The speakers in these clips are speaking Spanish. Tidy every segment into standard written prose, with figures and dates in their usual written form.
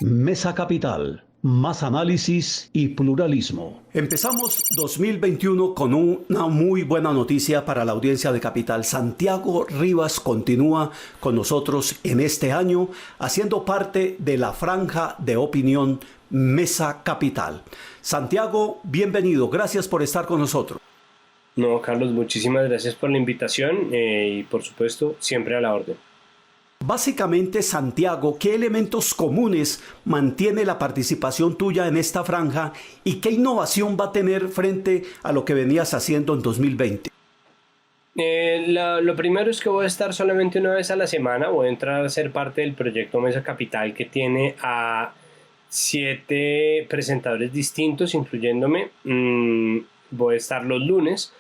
Mesa Capital, más análisis y pluralismo. Empezamos 2021 con una muy buena noticia para la audiencia de Capital. Santiago Rivas continúa con nosotros en este año, haciendo parte de la franja de opinión Mesa Capital. Santiago, bienvenido. Gracias por estar con nosotros. No, Carlos, muchísimas gracias por la invitación y por supuesto siempre a la orden. Básicamente, Santiago, ¿qué elementos comunes mantiene la participación tuya en esta franja y qué innovación va a tener frente a lo que venías haciendo en 2020? Lo primero es que voy a estar solamente una vez a la semana. Voy a entrar a ser parte del proyecto Mesa Capital, que tiene a 7 presentadores distintos, incluyéndome. Voy a estar los lunes.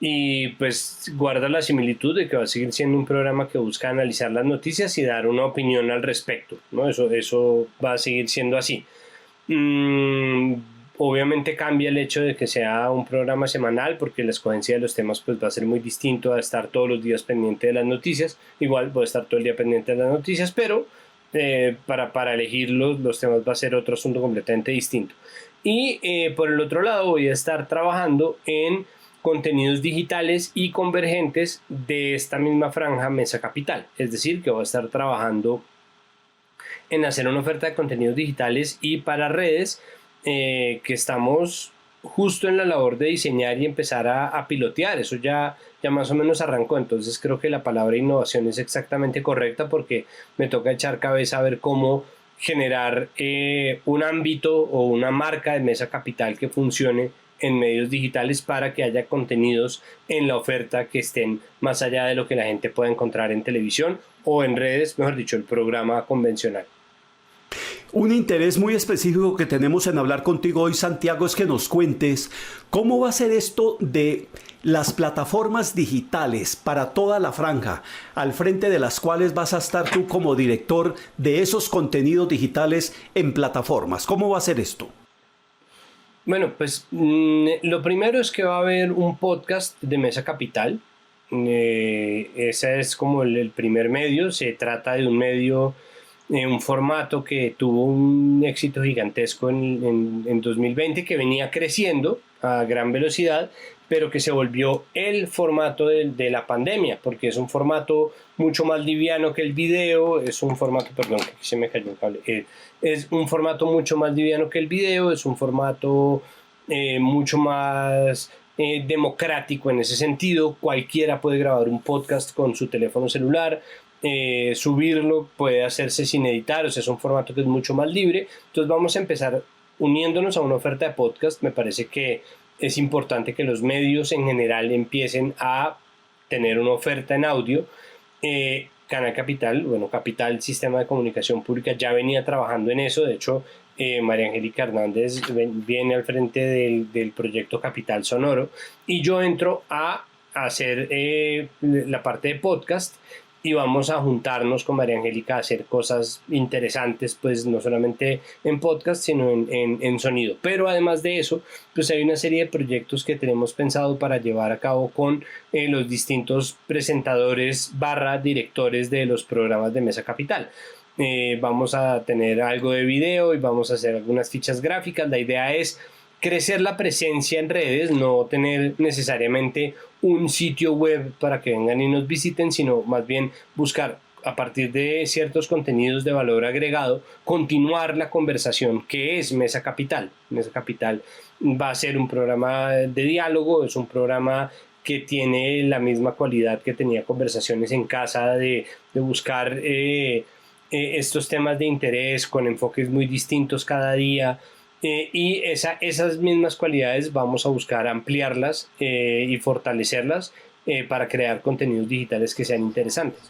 Y pues guarda la similitud de que va a seguir siendo un programa que busca analizar las noticias y dar una opinión al respecto, ¿no? Eso va a seguir siendo así. Obviamente cambia el hecho de que sea un programa semanal, porque la escogencia de los temas pues va a ser muy distinto a estar todos los días pendiente de las noticias. Igual voy a estar todo el día pendiente de las noticias, pero para elegir los temas va a ser otro asunto completamente distinto. Y por el otro lado voy a estar trabajando en contenidos digitales y convergentes de esta misma franja Mesa Capital. Es decir, que voy a estar trabajando en hacer una oferta de contenidos digitales y para redes, que estamos justo en la labor de diseñar y empezar a pilotear. Eso ya más o menos arrancó. Entonces creo que la palabra innovación es exactamente correcta, porque me toca echar cabeza a ver cómo generar un ámbito o una marca de Mesa Capital que funcione en medios digitales para que haya contenidos en la oferta que estén más allá de lo que la gente pueda encontrar en televisión o en redes, mejor dicho, el programa convencional. Un interés muy específico que tenemos en hablar contigo hoy, Santiago, es que nos cuentes cómo va a ser esto de las plataformas digitales para toda la franja, al frente de las cuales vas a estar tú como director de esos contenidos digitales en plataformas. ¿Cómo va a ser esto? Bueno, pues lo primero es que va a haber un podcast de Mesa Capital. Ese es como el primer medio. Se trata de un medio, un formato que tuvo un éxito gigantesco en 2020, que venía creciendo a gran velocidad, pero que se volvió el formato de la pandemia, porque es un formato mucho más liviano que el video, es un formato, perdón, que se me cayó un cable, es un formato mucho más liviano que el video, es un formato mucho más democrático en ese sentido. Cualquiera puede grabar un podcast con su teléfono celular, subirlo, puede hacerse sin editar, o sea, es un formato que es mucho más libre. Entonces vamos a empezar uniéndonos a una oferta de podcast. Me parece que es importante que los medios en general empiecen a tener una oferta en audio. Canal Capital, bueno, Capital Sistema de Comunicación Pública ya venía trabajando en eso. De hecho, María Angélica Hernández viene al frente del proyecto Capital Sonoro, y yo entro a hacer la parte de podcast, y vamos a juntarnos con María Angélica a hacer cosas interesantes, pues no solamente en podcast, sino en sonido. Pero además de eso, pues hay una serie de proyectos que tenemos pensado para llevar a cabo con los distintos presentadores / directores de los programas de Mesa Capital. Vamos a tener algo de video y vamos a hacer algunas fichas gráficas. La idea es crecer la presencia en redes, no tener necesariamente un sitio web para que vengan y nos visiten, sino más bien buscar, a partir de ciertos contenidos de valor agregado, continuar la conversación que es Mesa Capital. Mesa Capital va a ser un programa de diálogo, es un programa que tiene la misma cualidad que tenía Conversaciones en Casa, de buscar estos temas de interés con enfoques muy distintos cada día. Y esas mismas cualidades vamos a buscar ampliarlas y fortalecerlas para crear contenidos digitales que sean interesantes.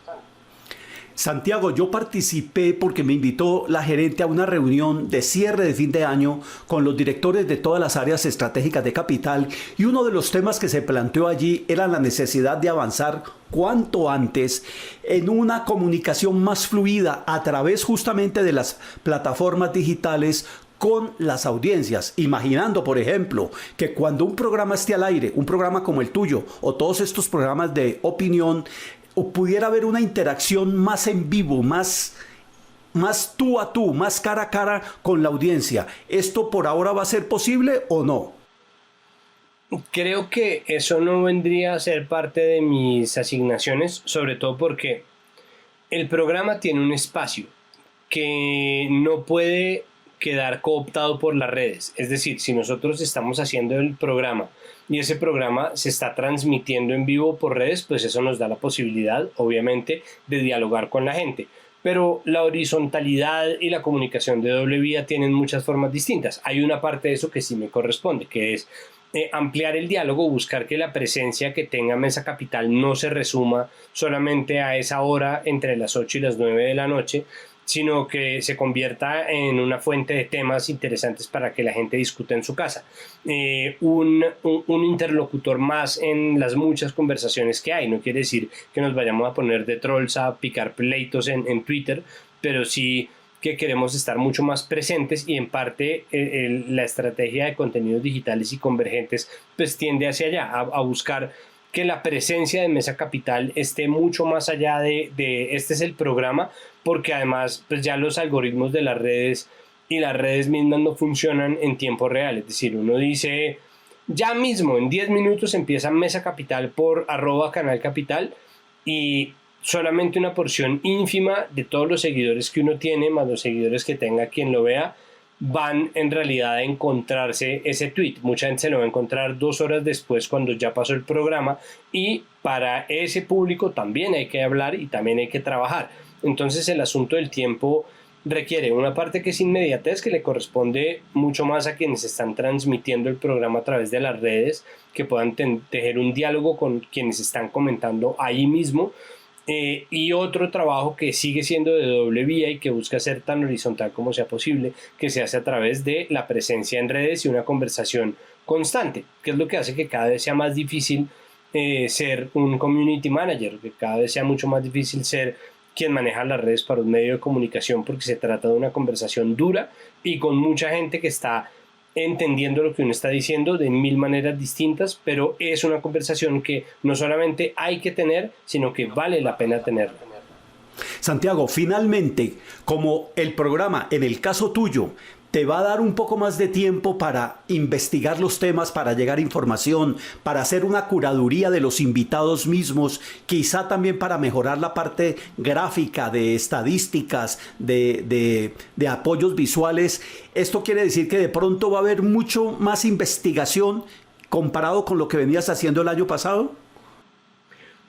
Santiago, yo participé porque me invitó la gerente a una reunión de cierre de fin de año con los directores de todas las áreas estratégicas de Capital, y uno de los temas que se planteó allí era la necesidad de avanzar cuanto antes en una comunicación más fluida a través justamente de las plataformas digitales con las audiencias, imaginando, por ejemplo, que cuando un programa esté al aire, un programa como el tuyo o todos estos programas de opinión, o pudiera haber una interacción más en vivo, más más tú a tú, más cara a cara con la audiencia. ¿Esto por ahora va a ser posible o no? Creo que eso no vendría a ser parte de mis asignaciones, sobre todo porque el programa tiene un espacio que no puede quedar cooptado por las redes. Es decir, si nosotros estamos haciendo el programa y ese programa se está transmitiendo en vivo por redes, pues eso nos da la posibilidad, obviamente, de dialogar con la gente. Pero la horizontalidad y la comunicación de doble vía tienen muchas formas distintas. Hay una parte de eso que sí me corresponde, que es ampliar el diálogo, buscar que la presencia que tenga Mesa Capital no se resuma solamente a esa hora entre las 8 y las 9 de la noche, sino que se convierta en una fuente de temas interesantes para que la gente discuta en su casa. Un interlocutor más en las muchas conversaciones que hay. No quiere decir que nos vayamos a poner de trolls a picar pleitos en Twitter, pero sí que queremos estar mucho más presentes, y en parte la estrategia de contenidos digitales y convergentes pues tiende hacia allá, a buscar que la presencia de Mesa Capital esté mucho más allá de este es el programa, porque además pues ya los algoritmos de las redes y las redes mismas no funcionan en tiempo real. Es decir, uno dice ya mismo en 10 minutos empieza Mesa Capital por @canal capital, y solamente una porción ínfima de todos los seguidores que uno tiene, más los seguidores que tenga quien lo vea, van en realidad a encontrarse ese tweet. Mucha gente se lo va a encontrar 2 horas después, cuando ya pasó el programa, y para ese público también hay que hablar y también hay que trabajar. Entonces el asunto del tiempo requiere una parte que es inmediatez, que le corresponde mucho más a quienes están transmitiendo el programa a través de las redes, que puedan tejer un diálogo con quienes están comentando ahí mismo, y otro trabajo que sigue siendo de doble vía y que busca ser tan horizontal como sea posible, que se hace a través de la presencia en redes y una conversación constante, que es lo que hace que cada vez sea más difícil ser un community manager, que cada vez sea mucho más difícil ser quien maneja las redes para un medio de comunicación, porque se trata de una conversación dura y con mucha gente que está entendiendo lo que uno está diciendo de 1000 maneras distintas, pero es una conversación que no solamente hay que tener, sino que vale la pena tenerla. Santiago, finalmente, como el programa, en el caso tuyo, te va a dar un poco más de tiempo para investigar los temas, para llegar a información, para hacer una curaduría de los invitados mismos, quizá también para mejorar la parte gráfica, de estadísticas, de apoyos visuales. Esto quiere decir que de pronto va a haber mucho más investigación comparado con lo que venías haciendo el año pasado.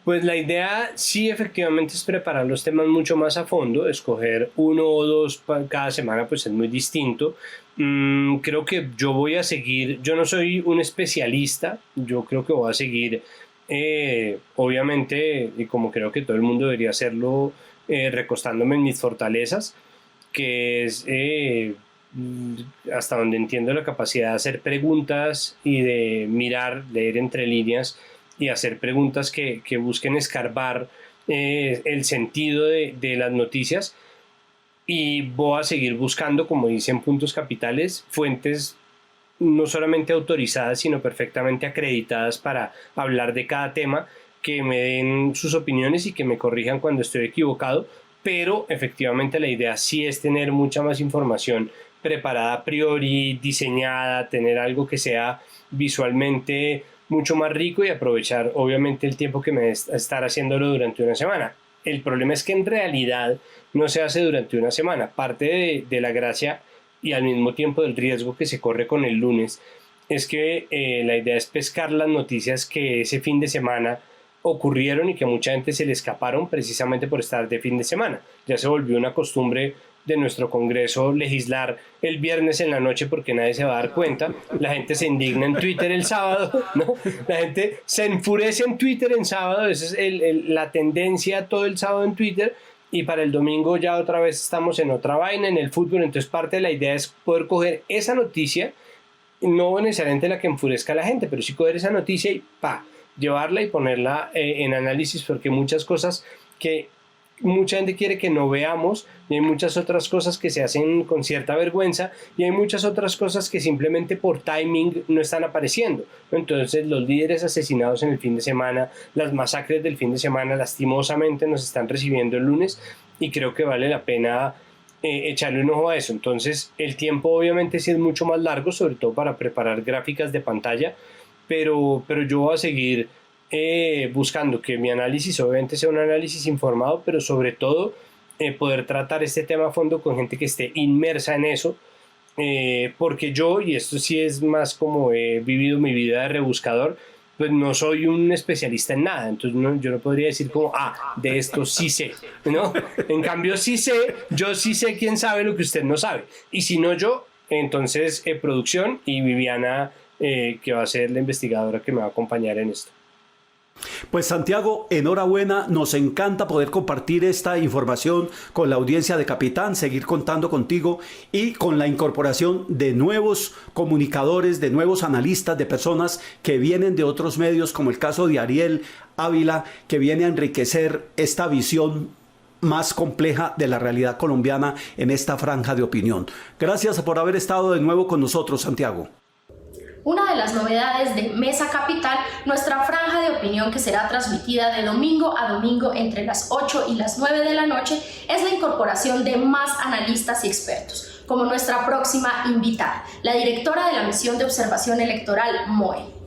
Pues la idea sí efectivamente es preparar los temas mucho más a fondo. Escoger 1 o 2 cada semana pues es muy distinto. Creo que yo voy a seguir, yo no soy un especialista, yo creo que voy a seguir obviamente, y como creo que todo el mundo debería hacerlo, recostándome en mis fortalezas, que es hasta donde entiendo la capacidad de hacer preguntas y de mirar, leer entre líneas y hacer preguntas que busquen escarbar el sentido de las noticias. Y voy a seguir buscando, como dicen Puntos Capitales, fuentes no solamente autorizadas, sino perfectamente acreditadas para hablar de cada tema, que me den sus opiniones y que me corrijan cuando estoy equivocado. Pero efectivamente la idea sí es tener mucha más información preparada a priori, diseñada, tener algo que sea visualmente mucho más rico y aprovechar obviamente el tiempo que me estar haciéndolo durante una semana. El problema es que en realidad no se hace durante una semana. Parte de la gracia y al mismo tiempo del riesgo que se corre con el lunes es que la idea es pescar las noticias que ese fin de semana ocurrieron y que a mucha gente se le escaparon precisamente por estar de fin de semana. Ya se volvió una costumbre de nuestro Congreso legislar el viernes en la noche porque nadie se va a dar cuenta. La gente se indigna en Twitter el sábado, ¿no? La gente se enfurece en Twitter en sábado. Esa es la tendencia todo el sábado en Twitter, y para el domingo ya otra vez estamos en otra vaina, en el fútbol. Entonces parte de la idea es poder coger esa noticia, no necesariamente la que enfurezca a la gente, pero sí coger esa noticia y llevarla y ponerla en análisis, porque muchas cosas que mucha gente quiere que no veamos, y hay muchas otras cosas que se hacen con cierta vergüenza, y hay muchas otras cosas que simplemente por timing no están apareciendo. Entonces los líderes asesinados en el fin de semana, las masacres del fin de semana lastimosamente nos están recibiendo el lunes, y creo que vale la pena echarle un ojo a eso. Entonces el tiempo obviamente sí es mucho más largo, sobre todo para preparar gráficas de pantalla, pero yo voy a seguir buscando que mi análisis obviamente sea un análisis informado, pero sobre todo poder tratar este tema a fondo con gente que esté inmersa en eso, porque yo, y esto sí es más como he vivido mi vida de rebuscador, pues no soy un especialista en nada, entonces yo no podría decir como, de esto sí sé, ¿no? En cambio yo sí sé quién sabe lo que usted no sabe, y si no yo, entonces producción y Viviana, que va a ser la investigadora que me va a acompañar en esto. Pues Santiago, enhorabuena, nos encanta poder compartir esta información con la audiencia de Capitán, seguir contando contigo y con la incorporación de nuevos comunicadores, de nuevos analistas, de personas que vienen de otros medios, como el caso de Ariel Ávila, que viene a enriquecer esta visión más compleja de la realidad colombiana en esta franja de opinión. Gracias por haber estado de nuevo con nosotros, Santiago. Una de las novedades de Mesa Capital, nuestra franja de opinión que será transmitida de domingo a domingo entre las 8 y las 9 de la noche, es la incorporación de más analistas y expertos, como nuestra próxima invitada, la directora de la Misión de Observación Electoral MOE.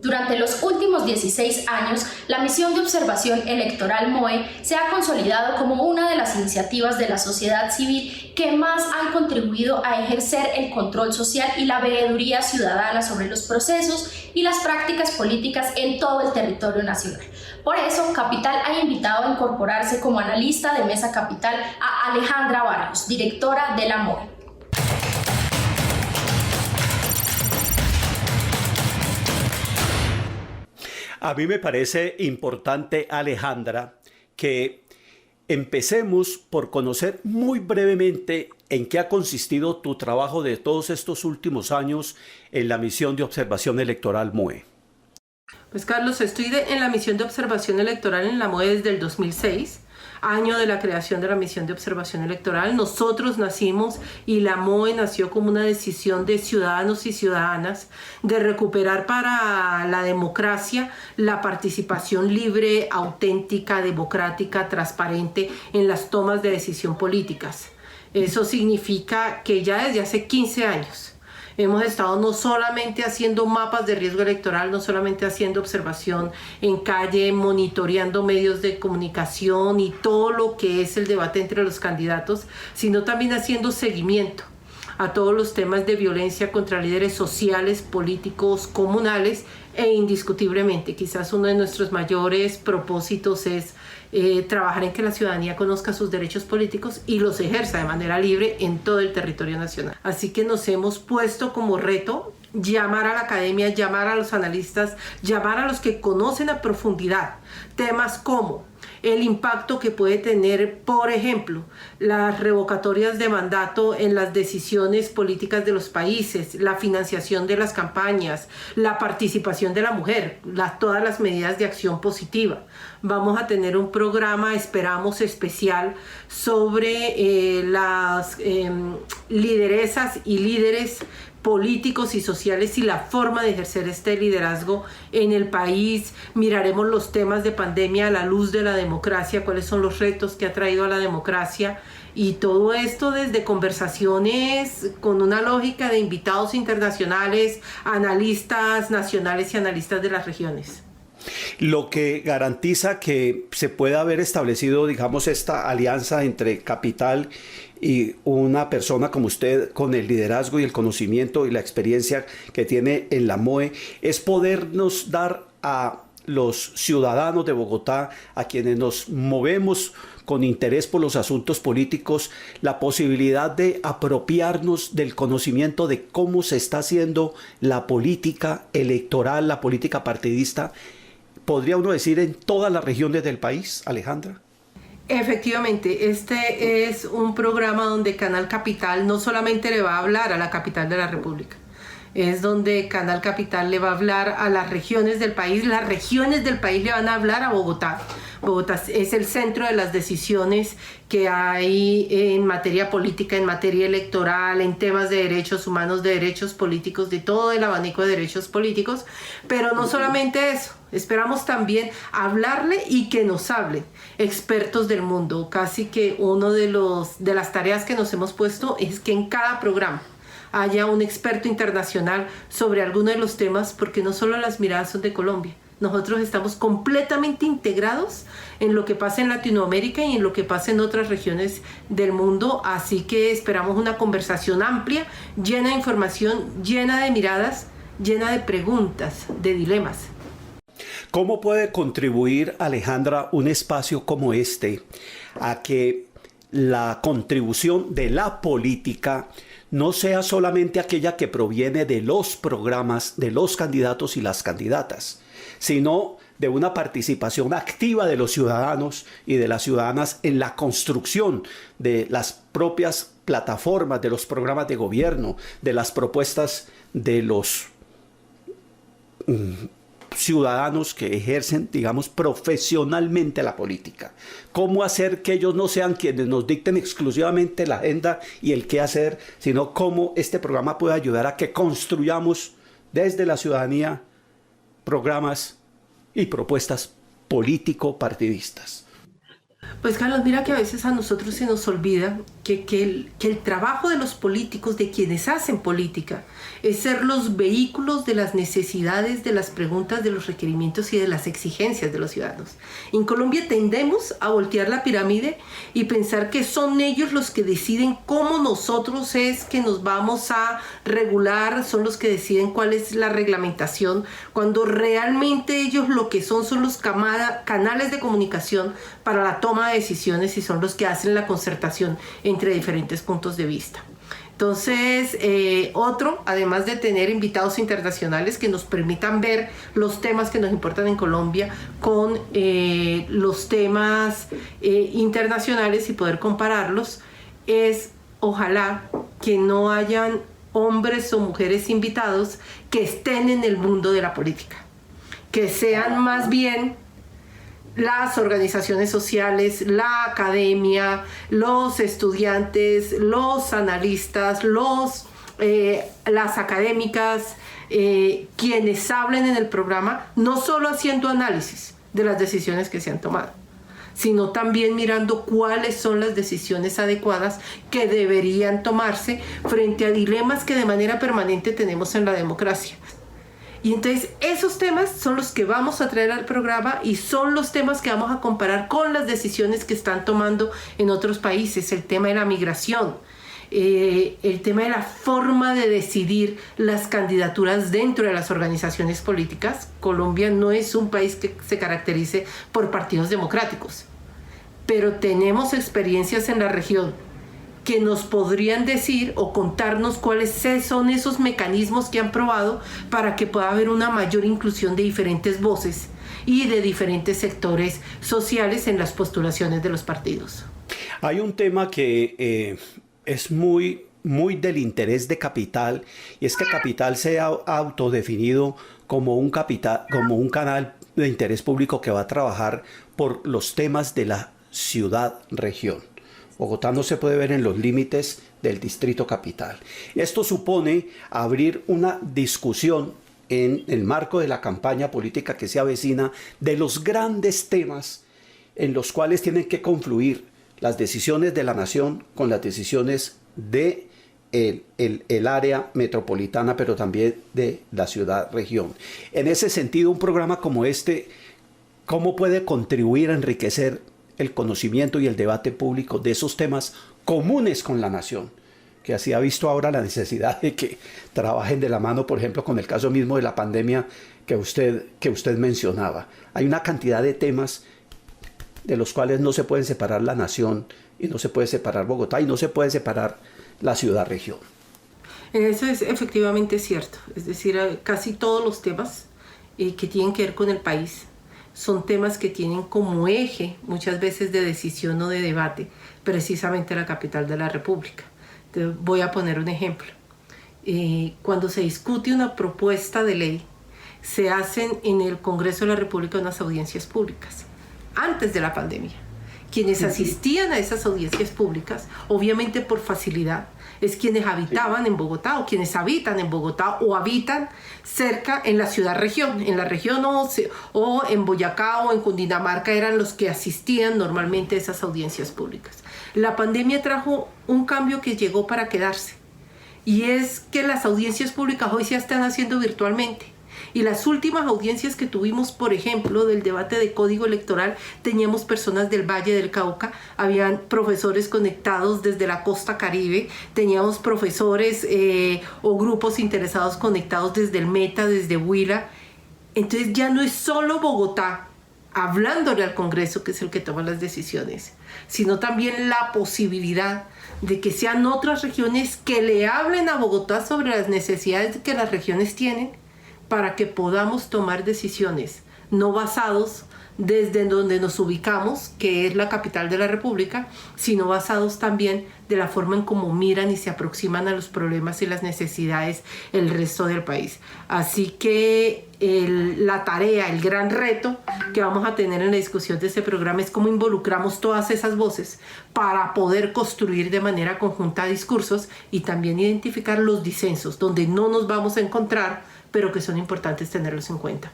Durante los últimos 16 años, la Misión de Observación Electoral MOE se ha consolidado como una de las iniciativas de la sociedad civil que más han contribuido a ejercer el control social y la veeduría ciudadana sobre los procesos y las prácticas políticas en todo el territorio nacional. Por eso, Capital ha invitado a incorporarse como analista de Mesa Capital a Alejandra Barrios, directora de la MOE. A mí me parece importante, Alejandra, que empecemos por conocer muy brevemente en qué ha consistido tu trabajo de todos estos últimos años en la Misión de Observación Electoral MOE. Pues Carlos, estoy en la Misión de Observación Electoral en la MOE desde el 2006, año de la creación de la Misión de Observación Electoral. Nosotros nacimos y la MOE nació como una decisión de ciudadanos y ciudadanas de recuperar para la democracia la participación libre, auténtica, democrática, transparente en las tomas de decisión políticas. Eso significa que ya desde hace 15 años hemos estado no solamente haciendo mapas de riesgo electoral, no solamente haciendo observación en calle, monitoreando medios de comunicación y todo lo que es el debate entre los candidatos, sino también haciendo seguimiento a todos los temas de violencia contra líderes sociales, políticos, comunales e indiscutiblemente. Quizás uno de nuestros mayores propósitos es trabajar en que la ciudadanía conozca sus derechos políticos y los ejerza de manera libre en todo el territorio nacional. Así que nos hemos puesto como reto llamar a la academia, llamar a los analistas, llamar a los que conocen a profundidad temas como el impacto que puede tener, por ejemplo, las revocatorias de mandato en las decisiones políticas de los países, la financiación de las campañas, la participación de la mujer, todas las medidas de acción positiva. Vamos a tener un programa, esperamos, especial sobre las lideresas y líderes políticos y sociales y la forma de ejercer este liderazgo en el país. Miraremos los temas de pandemia a la luz de la democracia, cuáles son los retos que ha traído a la democracia, y todo esto desde conversaciones con una lógica de invitados internacionales, analistas nacionales y analistas de las regiones. Lo que garantiza que se pueda haber establecido, digamos, esta alianza entre Capital y una persona como usted, con el liderazgo y el conocimiento y la experiencia que tiene en la MOE, es podernos dar a los ciudadanos de Bogotá, a quienes nos movemos con interés por los asuntos políticos, la posibilidad de apropiarnos del conocimiento de cómo se está haciendo la política electoral, la política partidista, podría uno decir en todas las regiones del país, Alejandra? Efectivamente, este es un programa donde Canal Capital no solamente le va a hablar a la capital de la República, es donde Canal Capital le va a hablar a las regiones del país, las regiones del país le van a hablar a Bogotá. Bogotá es el centro de las decisiones que hay en materia política, en materia electoral, en temas de derechos humanos, de derechos políticos, de todo el abanico de derechos políticos. Pero no solamente eso, esperamos también hablarle y que nos hablen expertos del mundo. Casi que uno de las tareas que nos hemos puesto es que en cada programa haya un experto internacional sobre alguno de los temas, porque no solo las miradas son de Colombia. Nosotros estamos completamente integrados en lo que pasa en Latinoamérica y en lo que pasa en otras regiones del mundo, así que esperamos una conversación amplia, llena de información, llena de miradas, llena de preguntas, de dilemas. ¿Cómo puede contribuir, Alejandra, un espacio como este a que la contribución de la política no sea solamente aquella que proviene de los programas, de los candidatos y las candidatas, sino de una participación activa de los ciudadanos y de las ciudadanas en la construcción de las propias plataformas, de los programas de gobierno, de las propuestas de los ciudadanos que ejercen, digamos, profesionalmente la política? ¿Cómo hacer que ellos no sean quienes nos dicten exclusivamente la agenda y el qué hacer, sino cómo este programa puede ayudar a que construyamos desde la ciudadanía programas y propuestas político-partidistas? Pues Carlos, mira que a veces a nosotros se nos olvida que el trabajo de los políticos, de quienes hacen política, es ser los vehículos de las necesidades, de las preguntas, de los requerimientos y de las exigencias de los ciudadanos. En Colombia tendemos a voltear la pirámide y pensar que son ellos los que deciden cómo nosotros es que nos vamos a regular, son los que deciden cuál es la reglamentación, cuando realmente ellos lo que son los canales de comunicación para la toma de decisiones y son los que hacen la concertación entre diferentes puntos de vista. Entonces, además de tener invitados internacionales que nos permitan ver los temas que nos importan en Colombia con los temas internacionales y poder compararlos, es ojalá que no hayan hombres o mujeres invitados que estén en el mundo de la política, que sean más bien las organizaciones sociales, la academia, los estudiantes, los analistas, las académicas, quienes hablen en el programa, no solo haciendo análisis de las decisiones que se han tomado, sino también mirando cuáles son las decisiones adecuadas que deberían tomarse frente a dilemas que de manera permanente tenemos en la democracia. Y entonces esos temas son los que vamos a traer al programa y son los temas que vamos a comparar con las decisiones que están tomando en otros países. El tema de la migración, el tema de la forma de decidir las candidaturas dentro de las organizaciones políticas. Colombia no es un país que se caracterice por partidos democráticos, pero tenemos experiencias en la región que nos podrían decir o contarnos cuáles son esos mecanismos que han probado para que pueda haber una mayor inclusión de diferentes voces y de diferentes sectores sociales en las postulaciones de los partidos. Hay un tema que es muy del interés de Capital, y es que Capital se ha autodefinido como un canal de interés público que va a trabajar por los temas de la ciudad-región. Bogotá no se puede ver en los límites del distrito capital. Esto supone abrir una discusión en el marco de la campaña política que se avecina de los grandes temas en los cuales tienen que confluir las decisiones de la nación con las decisiones de el área metropolitana, pero también de la ciudad-región. En ese sentido, un programa como este, ¿cómo puede contribuir a enriquecer el conocimiento y el debate público de esos temas comunes con la nación, que así ha visto ahora la necesidad de que trabajen de la mano, por ejemplo, con el caso mismo de la pandemia que usted mencionaba. Hay una cantidad de temas de los cuales no se pueden separar la nación y no se puede separar Bogotá y no se puede separar la ciudad-región. Eso es efectivamente cierto. Es decir, casi todos los temas que tienen que ver con el país son temas que tienen como eje muchas veces de decisión o de debate precisamente la capital de la República. Entonces, voy a poner un ejemplo. Cuando se discute una propuesta de ley, se hacen en el Congreso de la República unas audiencias públicas antes de la pandemia. Quienes asistían a esas audiencias públicas, obviamente por facilidad, es quienes habitaban en Bogotá o quienes habitan en Bogotá o habitan cerca en la ciudad-región. En la región o en Boyacá o en Cundinamarca eran los que asistían normalmente a esas audiencias públicas. La pandemia trajo un cambio que llegó para quedarse y es que las audiencias públicas hoy se están haciendo virtualmente. Y las últimas audiencias que tuvimos, por ejemplo, del debate de Código Electoral, teníamos personas del Valle del Cauca, habían profesores conectados desde la costa Caribe, teníamos profesores o grupos interesados conectados desde el Meta, desde Huila. Entonces ya no es solo Bogotá hablándole al Congreso, que es el que toma las decisiones, sino también la posibilidad de que sean otras regiones que le hablen a Bogotá sobre las necesidades que las regiones tienen, para que podamos tomar decisiones, no basados desde donde nos ubicamos, que es la capital de la República, sino basados también de la forma en cómo miran y se aproximan a los problemas y las necesidades el resto del país. Así que la tarea, el gran reto que vamos a tener en la discusión de este programa es cómo involucramos todas esas voces para poder construir de manera conjunta discursos y también identificar los disensos, donde no nos vamos a encontrar, pero que son importantes tenerlos en cuenta.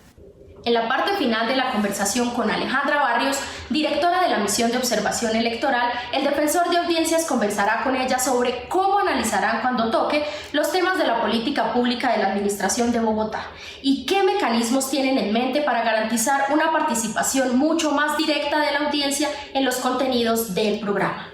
En la parte final de la conversación con Alejandra Barrios, directora de la Misión de Observación Electoral, el defensor de audiencias conversará con ella sobre cómo analizarán cuando toque los temas de la política pública de la Administración de Bogotá y qué mecanismos tienen en mente para garantizar una participación mucho más directa de la audiencia en los contenidos del programa.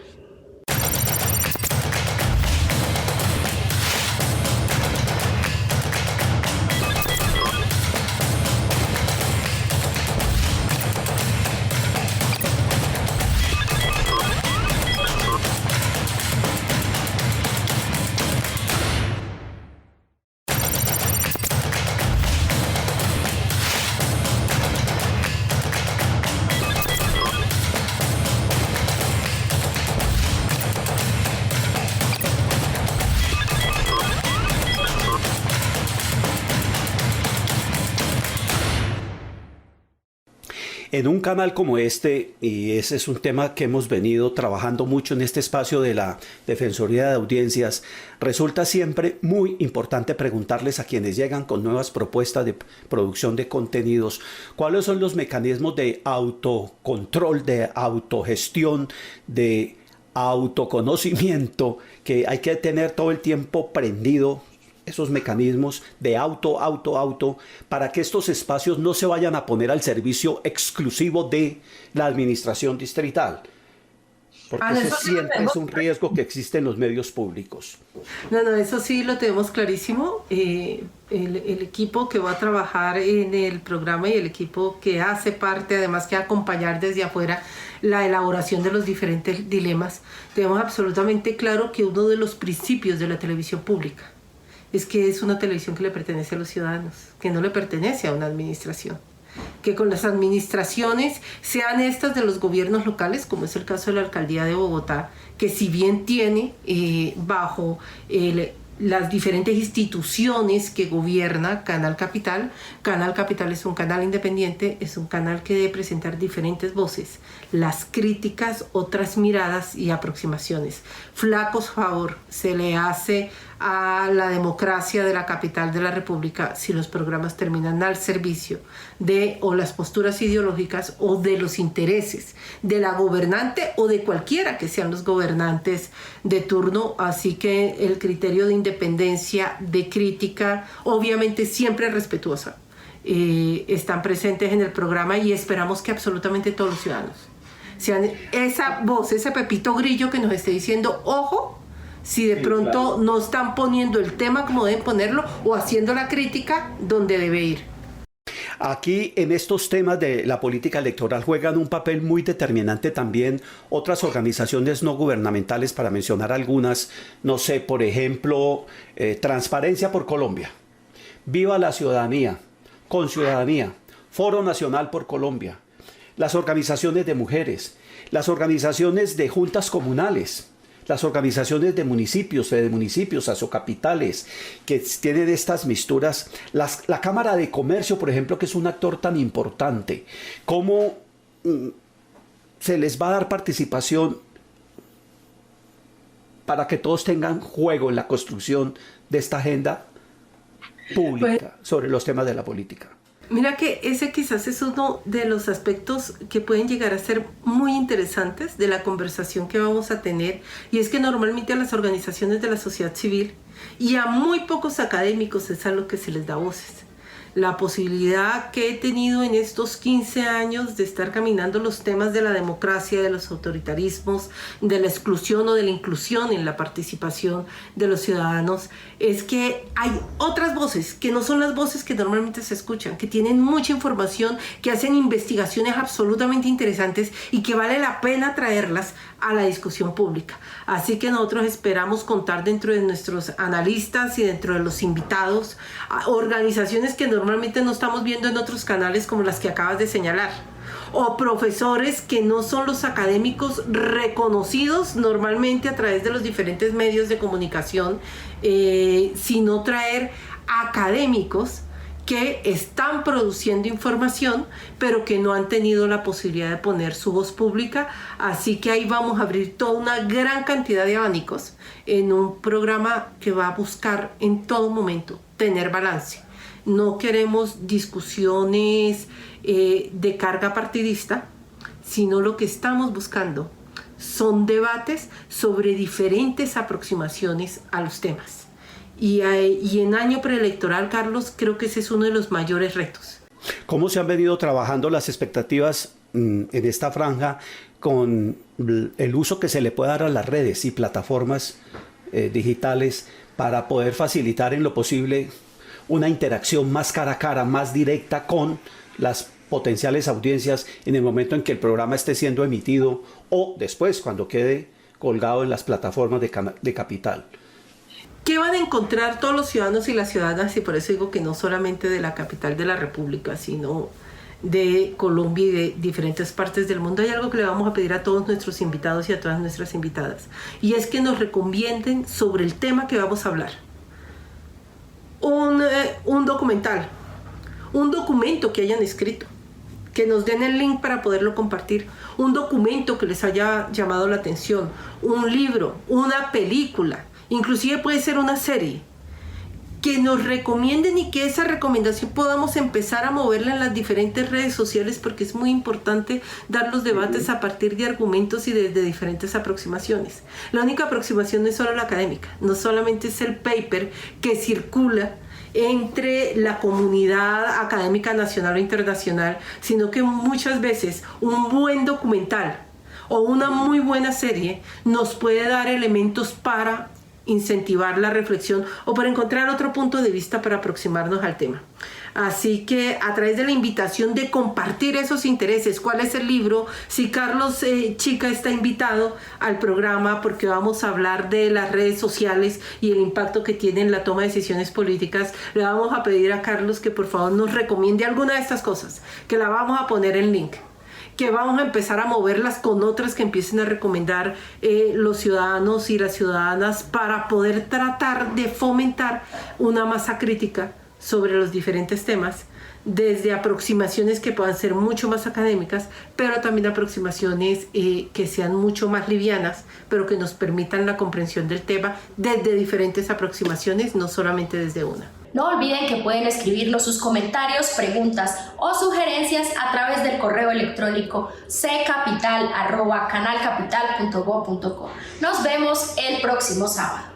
En un canal como este, y ese es un tema que hemos venido trabajando mucho en este espacio de la Defensoría de Audiencias, resulta siempre muy importante preguntarles a quienes llegan con nuevas propuestas de producción de contenidos, cuáles son los mecanismos de autocontrol, de autogestión, de autoconocimiento que hay que tener todo el tiempo prendido, esos mecanismos de auto, para que estos espacios no se vayan a poner al servicio exclusivo de la administración distrital. Porque ese siempre es un riesgo que existe en los medios públicos. No, eso sí lo tenemos clarísimo. El equipo que va a trabajar en el programa y el equipo que hace parte, además que acompañar desde afuera la elaboración de los diferentes dilemas, tenemos absolutamente claro que uno de los principios de la televisión pública es que es una televisión que le pertenece a los ciudadanos, que no le pertenece a una administración. Que con las administraciones, sean estas de los gobiernos locales, como es el caso de la Alcaldía de Bogotá, que si bien tiene bajo las diferentes instituciones que gobierna Canal Capital es un canal independiente, es un canal que debe presentar diferentes voces, las críticas, otras miradas y aproximaciones. Flaco favor se le hace a la democracia de la capital de la República si los programas terminan al servicio de o las posturas ideológicas o de los intereses de la gobernante o de cualquiera que sean los gobernantes de turno. Así que el criterio de independencia, de crítica, obviamente siempre respetuosa, están presentes en el programa y esperamos que absolutamente todos los ciudadanos sean esa voz, ese Pepito Grillo que nos esté diciendo, ojo, si de pronto no están poniendo el tema como deben ponerlo o haciendo la crítica donde debe ir. Aquí en estos temas de la política electoral juegan un papel muy determinante también otras organizaciones no gubernamentales, para mencionar algunas, no sé, por ejemplo, Transparencia por Colombia, Viva la Ciudadanía, Conciudadanía, Foro Nacional por Colombia, las organizaciones de mujeres, las organizaciones de juntas comunales, las organizaciones de municipios, asocapitales, que tienen estas misturas, la Cámara de Comercio, por ejemplo, que es un actor tan importante. ¿Cómo se les va a dar participación para que todos tengan juego en la construcción de esta agenda pública sobre los temas de la política? Mira que ese quizás es uno de los aspectos que pueden llegar a ser muy interesantes de la conversación que vamos a tener, y es que normalmente a las organizaciones de la sociedad civil y a muy pocos académicos es a lo que se les da voces. La posibilidad que he tenido en estos 15 años de estar caminando los temas de la democracia, de los autoritarismos, de la exclusión o de la inclusión en la participación de los ciudadanos, es que hay otras voces que no son las voces que normalmente se escuchan, que tienen mucha información, que hacen investigaciones absolutamente interesantes y que vale la pena traerlas a la discusión pública. Así que nosotros esperamos contar dentro de nuestros analistas y dentro de los invitados a organizaciones que normalmente no estamos viendo en otros canales, como las que acabas de señalar, o profesores que no son los académicos reconocidos normalmente a través de los diferentes medios de comunicación, sino traer académicos que están produciendo información, pero que no han tenido la posibilidad de poner su voz pública. Así que ahí vamos a abrir toda una gran cantidad de abanicos en un programa que va a buscar en todo momento tener balance. No queremos discusiones de carga partidista, sino lo que estamos buscando son debates sobre diferentes aproximaciones a los temas. Y en año preelectoral, Carlos, creo que ese es uno de los mayores retos. ¿Cómo se han venido trabajando las expectativas en esta franja con el uso que se le puede dar a las redes y plataformas digitales para poder facilitar en lo posible una interacción más cara a cara, más directa con las potenciales audiencias en el momento en que el programa esté siendo emitido o después, cuando quede colgado en las plataformas de Capital? ¿Qué van a encontrar todos los ciudadanos y las ciudadanas? Y por eso digo que no solamente de la capital de la República, sino de Colombia y de diferentes partes del mundo. Hay algo que le vamos a pedir a todos nuestros invitados y a todas nuestras invitadas, y es que nos recomienden sobre el tema que vamos a hablar. Un documental, un documento que hayan escrito, que nos den el link para poderlo compartir, un documento que les haya llamado la atención, un libro, una película, inclusive puede ser una serie, que nos recomienden y que esa recomendación podamos empezar a moverla en las diferentes redes sociales, porque es muy importante dar los debates a partir de argumentos y desde diferentes aproximaciones. La única aproximación no es solo la académica, no solamente es el paper que circula entre la comunidad académica nacional o internacional, sino que muchas veces un buen documental o una muy buena serie nos puede dar elementos para incentivar la reflexión o para encontrar otro punto de vista para aproximarnos al tema. Así que a través de la invitación de compartir esos intereses, cuál es el libro, si Carlos Chica está invitado al programa, porque vamos a hablar de las redes sociales y el impacto que tienen en la toma de decisiones políticas, le vamos a pedir a Carlos que por favor nos recomiende alguna de estas cosas, que la vamos a poner en link, que vamos a empezar a moverlas con otras que empiecen a recomendar los ciudadanos y las ciudadanas, para poder tratar de fomentar una masa crítica sobre los diferentes temas, desde aproximaciones que puedan ser mucho más académicas, pero también aproximaciones que sean mucho más livianas, pero que nos permitan la comprensión del tema desde diferentes aproximaciones, no solamente desde una. No olviden que pueden escribirnos sus comentarios, preguntas o sugerencias a través del correo electrónico ccapital@canalcapital.go.co. Nos vemos el próximo sábado.